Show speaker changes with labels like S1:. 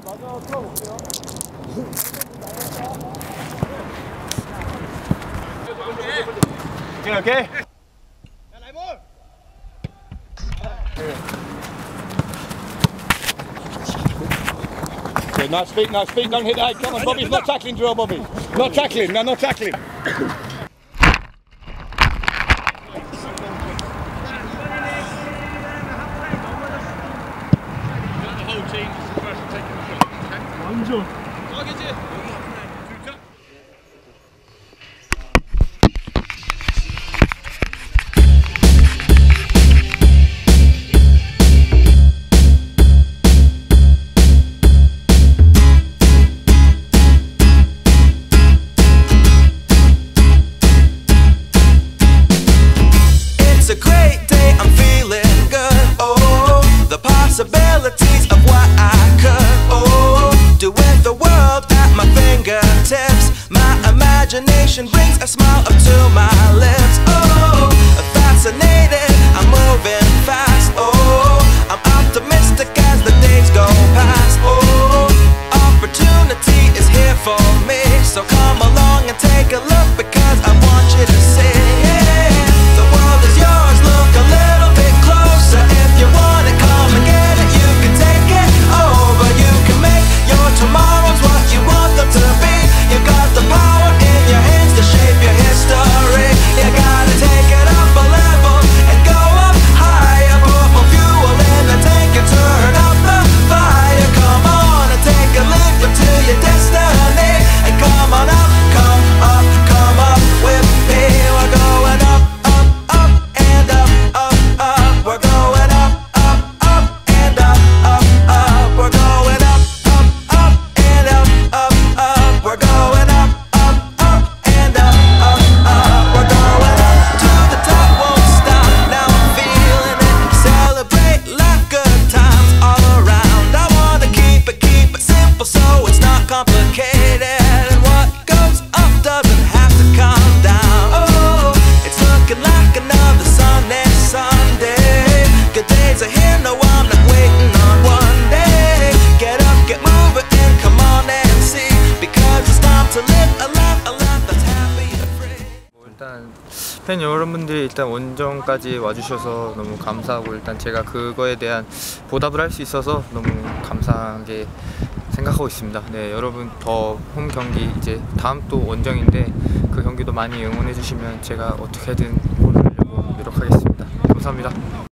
S1: 마저 틀어볼게요.
S2: 오케이.
S3: Okay, nice feet, don't hit that. Come on, Bobby, it's not tackling drill, Bobby. Not tackling, no, not tackling.
S4: Possibilities of what I could do with the world at my fingertips. My imagination brings a smile up to my lips. Fascinated, I'm moving fast. I'm optimistic as the days go past. Opportunity is here for me, so come along and take a look because I want you to see. The world is yours, look a little bit closer if you want it. Come and get it, you can take it over. You can make your tomorrows what you want them to be. You got the power in your hands to shape your history. You gotta take it up a level and go up higher. Put more fuel in the tank and turn up the fire. Come on and take a leap into your destiny. And come on up, come up with me. We're going up, up, up, and up, up, up. We're going up, up, up, and up, up, up. We're going up, up, up, and up, up, up. We're going up, up, up, and up, up, up. We're going up to the top, won't stop. Now I'm feeling it. Celebrate like good times all around. I wanna keep it simple so it's not complicated. And what goes up doesn't have to come down. It's looking like another Sunday. Good days are here, no I'm not waiting on one day. Get up, get moving and come on and see. Because it's time to live a life that's happy and free.
S2: 일단 팬 여러분들이 일단 원정까지 와주셔서 너무 감사하고, 일단 제가 그거에 대한 보답을 할 수 있어서 너무 감사하게 생각하고 있습니다. 네, 여러분 더 홈 경기 이제 다음 또 원정인데 그 경기도 많이 응원해 주시면 제가 어떻게든 보내려고 노력하겠습니다. 감사합니다.